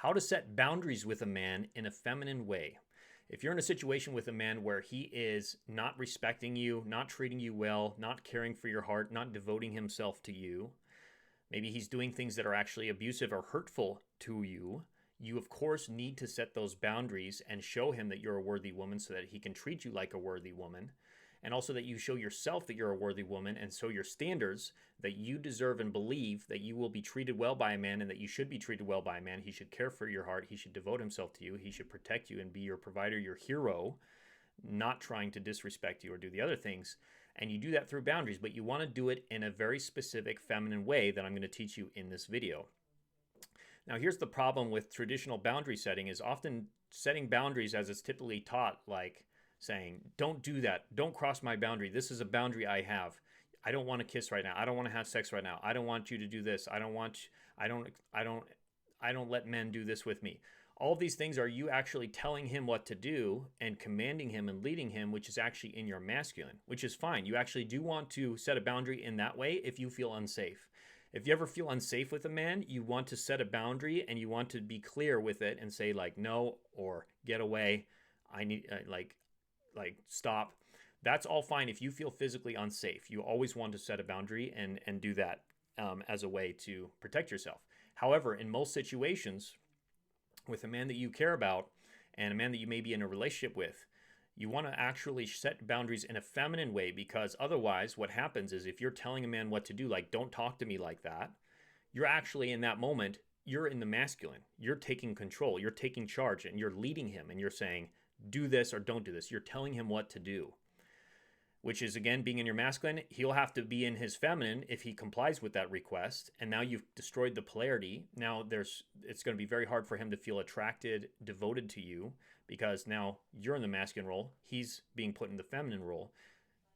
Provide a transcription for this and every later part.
How to set boundaries with a man in a feminine way. If you're in a situation with a man where he is not respecting you, not treating you well, not caring for your heart, not devoting himself to you, maybe he's doing things that are actually abusive or hurtful to you, you of course need to set those boundaries and show him that you're a worthy woman so that he can treat you like a worthy woman. And also that you show yourself that you're a worthy woman and show your standards that you deserve and believe that you will be treated well by a man and that you should be treated well by a man. He should care for your heart. He should devote himself to you. He should protect you and be your provider, your hero, not trying to disrespect you or do the other things. And you do that through boundaries, but you want to do it in a very specific feminine way that I'm going to teach you in this video. Now, here's the problem with traditional boundary setting is often setting boundaries as it's typically taught, like saying, don't do that. Don't cross my boundary. This is a boundary I have. I don't want to kiss right now. I don't want to have sex right now. I don't want you to do this. I don't let men do this with me. All of these things are you actually telling him what to do and commanding him and leading him, which is actually in your masculine, which is fine. You actually do want to set a boundary in that way if you feel unsafe. If you ever feel unsafe with a man, you want to set a boundary and you want to be clear with it and say like no or get away. I need stop. That's all fine if you feel physically unsafe. You always want to set a boundary and do that as a way to protect yourself. However, in most situations, with a man that you care about and a man that you may be in a relationship with, you want to actually set boundaries in a feminine way, because otherwise what happens is if you're telling a man what to do, like don't talk to me like that, you're actually in that moment, you're in the masculine. You're taking control. You're taking charge and you're leading him and you're saying, do this or don't do this. You're telling him what to do, which is, again, being in your masculine. He'll have to be in his feminine if he complies with that request. And now you've destroyed the polarity. Now it's going to be very hard for him to feel attracted, devoted to you, because now you're in the masculine role. He's being put in the feminine role.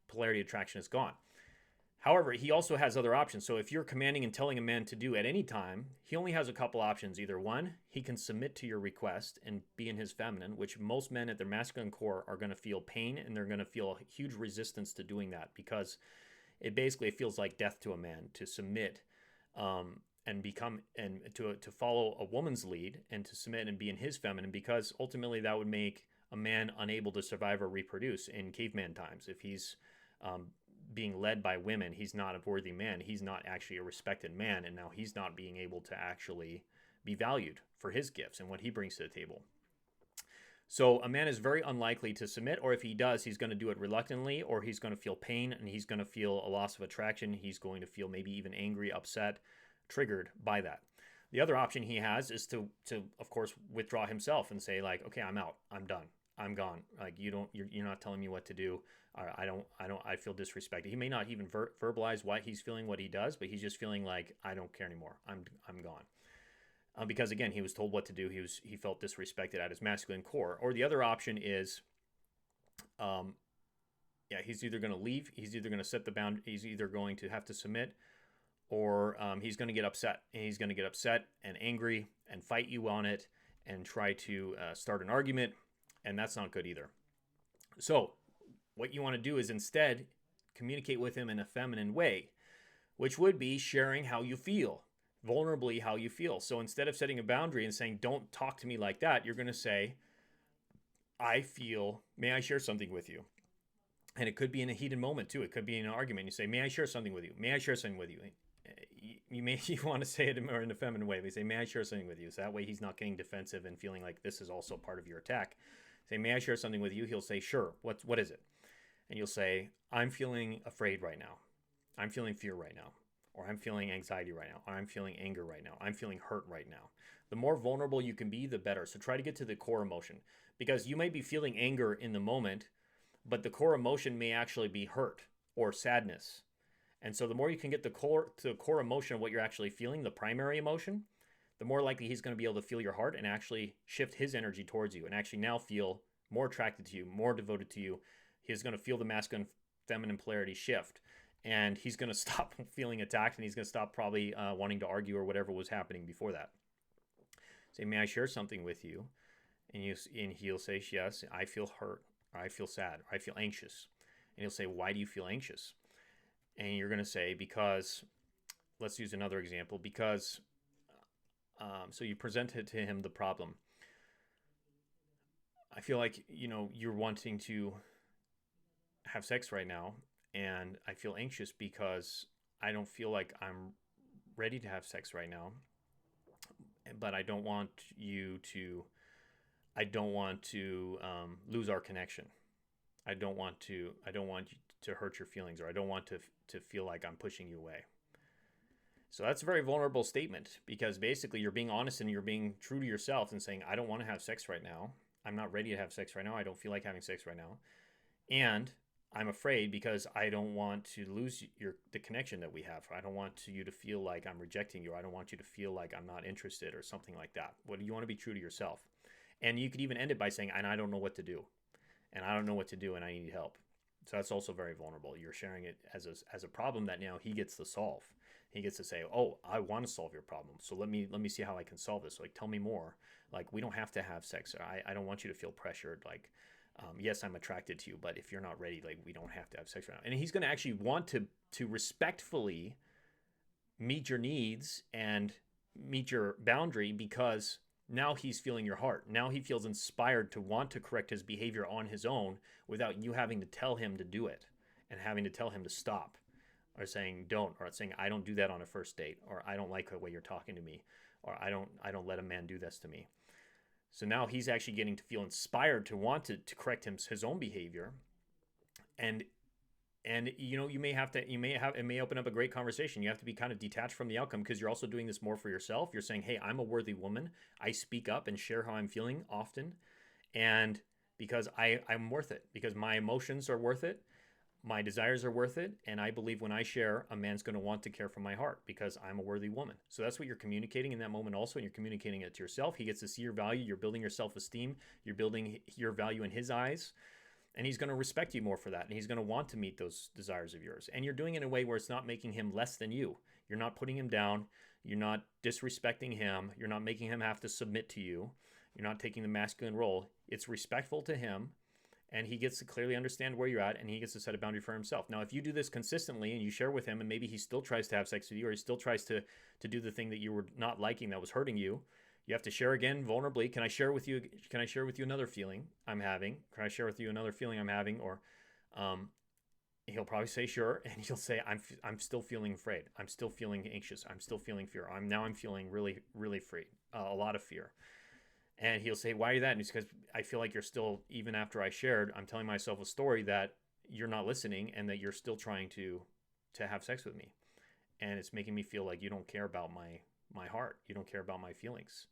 Polarity attraction is gone. However, he also has other options. So if you're commanding and telling a man to do at any time, he only has a couple options. Either one, he can submit to your request and be in his feminine, which most men at their masculine core are going to feel pain and they're going to feel a huge resistance to doing that, because it basically feels like death to a man to submit and to follow a woman's lead and to submit and be in his feminine, because ultimately that would make a man unable to survive or reproduce in caveman times. If he's being led by women, he's not a worthy man. He's not actually a respected man, and now he's not being able to actually be valued for his gifts and what he brings to the table. So a man is very unlikely to submit, or if he does, he's going to do it reluctantly, or he's going to feel pain and he's going to feel a loss of attraction. He's going to feel maybe even angry, upset, triggered by that. The other option he has is to of course withdraw himself and say like, okay, I'm out, I'm done, I'm gone. Like you're not telling me what to do. I feel disrespected. He may not even verbalize why he's feeling what he does, but he's just feeling like, I don't care anymore. I'm gone. Because again, he was told what to do. He felt disrespected at his masculine core. Or the other option is, he's either going to leave. He's either going to set the bound. He's either going to have to submit, or he's going to get upset. And he's going to get upset and angry and fight you on it and try to start an argument. And that's not good either. So what you want to do is instead communicate with him in a feminine way, which would be sharing how you feel, vulnerably how you feel. So instead of setting a boundary and saying, don't talk to me like that, you're going to say, may I share something with you? And it could be in a heated moment too. It could be in an argument. You say, may I share something with you? May I share something with you? You want to say it more in a feminine way. They say, may I share something with you? So that way he's not getting defensive and feeling like this is also part of your attack. Say, may I share something with you? He'll say, sure. What is it? And you'll say, I'm feeling afraid right now. I'm feeling fear right now. Or I'm feeling anxiety right now. Or I'm feeling anger right now. I'm feeling hurt right now. The more vulnerable you can be, the better. So try to get to the core emotion, because you may be feeling anger in the moment, but the core emotion may actually be hurt or sadness. And so the more you can get to the core emotion of what you're actually feeling, the primary emotion, the more likely he's going to be able to feel your heart and actually shift his energy towards you and actually now feel more attracted to you, more devoted to you. He's going to feel the masculine feminine polarity shift, and he's going to stop feeling attacked, and he's going to stop probably wanting to argue or whatever was happening before that. Say, may I share something with you? And he'll say, yes, I feel hurt, or I feel sad, or I feel anxious. And he'll say, why do you feel anxious? And you're going to say, because, let's use another example, because So you presented to him the problem. I feel like, you're wanting to have sex right now, and I feel anxious because I don't feel like I'm ready to have sex right now, but I don't want to lose our connection. I don't want you to hurt your feelings, or I don't want to feel like I'm pushing you away. So that's a very vulnerable statement, because basically you're being honest and you're being true to yourself and saying, I don't want to have sex right now. I'm not ready to have sex right now. I don't feel like having sex right now. And I'm afraid because I don't want to lose the connection that we have. I don't want you to feel like I'm rejecting you. I don't want you to feel like I'm not interested or something like that. What do you want to be true to yourself? And you could even end it by saying, and I don't know what to do. And I don't know what to do, and I need help. So that's also very vulnerable. You're sharing it as a problem that now he gets to solve. He gets to say, "Oh, I want to solve your problem. So let me see how I can solve this. Like, tell me more. Like, we don't have to have sex. I don't want you to feel pressured. Like, yes, I'm attracted to you, but if you're not ready, like, we don't have to have sex right now." And he's going to actually want to respectfully meet your needs and meet your boundary, because now he's feeling your heart. Now he feels inspired to want to correct his behavior on his own without you having to tell him to do it and having to tell him to stop, or saying don't, or saying I don't do that on a first date, or I don't like the way you're talking to me, or I don't let a man do this to me. So now he's actually getting to feel inspired to want to correct his own behavior. And you may have it may open up a great conversation. You have to be kind of detached from the outcome, because you're also doing this more for yourself. You're saying, hey, I'm a worthy woman. I speak up and share how I'm feeling often, and because I'm worth it, because my emotions are worth it, my desires are worth it, and I believe when I share, a man's going to want to care for my heart because I'm a worthy woman. So that's what you're communicating in that moment also, and you're communicating it to yourself. He gets to see your value. You're building your self-esteem. You're building your value in his eyes, and he's going to respect you more for that, and he's going to want to meet those desires of yours. And you're doing it in a way where it's not making him less than you. You're not putting him down. You're not disrespecting him. You're not making him have to submit to you. You're not taking the masculine role. It's respectful to him, and he gets to clearly understand where you're at, and he gets to set a boundary for himself. Now, if you do this consistently and you share with him, and maybe he still tries to have sex with you, or he still tries to do the thing that you were not liking that was hurting you, you have to share again vulnerably. Can I share with you another feeling I'm having? Can I share with you another feeling I'm having? Or he'll probably say sure, and he'll say, I'm still feeling afraid. I'm still feeling anxious. I'm still feeling fear. I'm feeling really, really afraid. A lot of fear. And he'll say, why are you that? And it's because I feel like you're still, even after I shared, I'm telling myself a story that you're not listening, and that you're still trying to have sex with me. And it's making me feel like you don't care about my heart. You don't care about my feelings.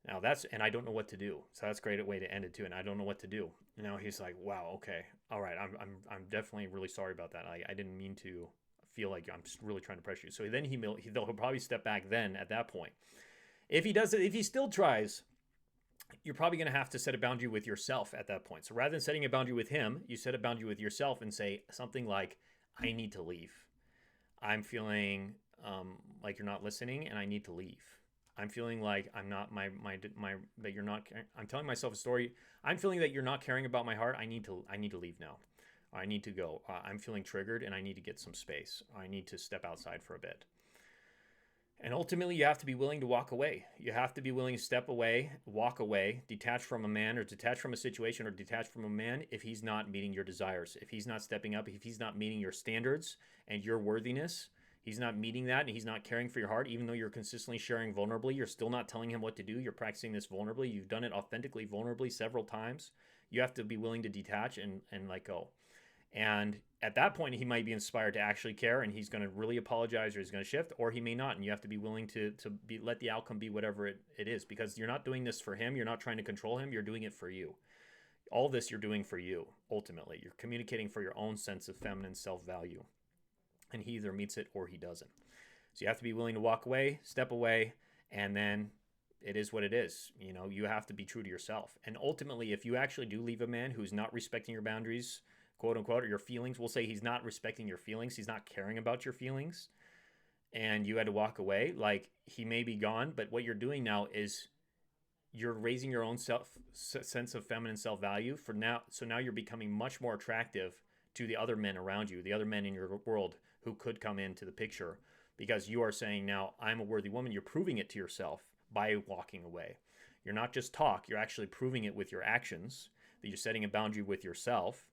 Now and I don't know what to do. So that's a great way to end it too. And I don't know what to do. Now he's like, wow, okay. All right. I'm definitely really sorry about that. I didn't mean to feel like I'm just really trying to pressure you. So then he'll probably step back then at that point. If he still tries, you're probably going to have to set a boundary with yourself at that point. So rather than setting a boundary with him, you set a boundary with yourself and say something like, I need to leave. I'm feeling like you're not listening, and I need to leave. I'm feeling like I'm not that you're not. I'm telling myself a story. I'm feeling that you're not caring about my heart. I need to leave now. I need to go. I'm feeling triggered, and I need to get some space. I need to step outside for a bit. And ultimately, you have to be willing to walk away. You have to be willing to step away, walk away, detach from a man, or detach from a situation, or detach from a man if he's not meeting your desires, if he's not stepping up, if he's not meeting your standards and your worthiness. He's not meeting that, and he's not caring for your heart. Even though you're consistently sharing vulnerably, you're still not telling him what to do. You're practicing this vulnerably. You've done it authentically, vulnerably several times. You have to be willing to detach and let go. And at that point, he might be inspired to actually care, and he's going to really apologize, or he's going to shift, or he may not. And you have to be willing to let the outcome be whatever it is, because you're not doing this for him. You're not trying to control him. You're doing it for you. All this you're doing for you, ultimately. You're communicating for your own sense of feminine self-value. And he either meets it or he doesn't. So you have to be willing to walk away, step away, and then it is what it is. You have to be true to yourself. And ultimately, if you actually do leave a man who's not respecting your boundaries, quote unquote, or your feelings, we'll say he's not respecting your feelings, he's not caring about your feelings, and you had to walk away, like, he may be gone, but what you're doing now is you're raising your own sense of feminine self-value for now. So now you're becoming much more attractive to the other men around you, the other men in your world who could come into the picture, because you are saying now, I'm a worthy woman. You're proving it to yourself. by walking away. You're not just talk, you're actually proving it with your actions, that you're setting a boundary with yourself.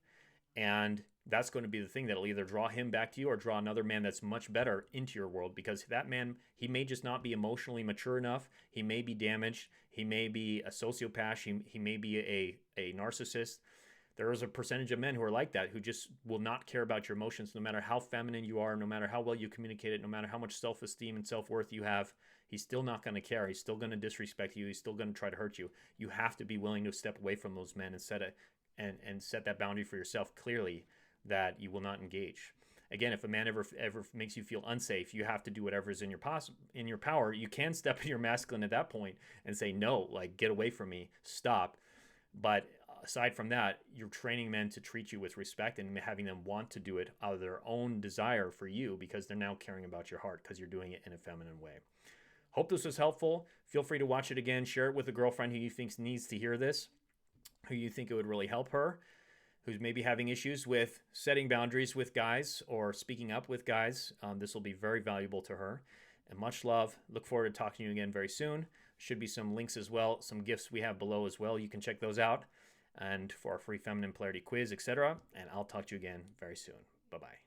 And that's going to be the thing that'll either draw him back to you or draw another man that's much better into your world, because that man, he may just not be emotionally mature enough. He may be damaged. He may be a sociopath. He may be a narcissist. There is a percentage of men who are like that, who just will not care about your emotions, no matter how feminine you are, no matter how well you communicate it, no matter how much self-esteem and self-worth you have. He's still not going to care. He's still going to disrespect you. He's still going to try to hurt you. You have to be willing to step away from those men and set that boundary for yourself clearly, that you will not engage. Again, if a man ever makes you feel unsafe, you have to do whatever is in your power. You can step in your masculine at that point and say, no, like, get away from me, stop. But aside from that, you're training men to treat you with respect and having them want to do it out of their own desire for you, because they're now caring about your heart because you're doing it in a feminine way. Hope this was helpful. Feel free to watch it again. Share it with a girlfriend who you think needs to hear this, who you think it would really help her, who's maybe having issues with setting boundaries with guys or speaking up with guys. This will be very valuable to her. And much love. Look forward to talking to you again very soon. Should be some links as well, some gifts we have below as well. You can check those out. And for our free feminine polarity quiz, etc. And I'll talk to you again very soon. Bye-bye.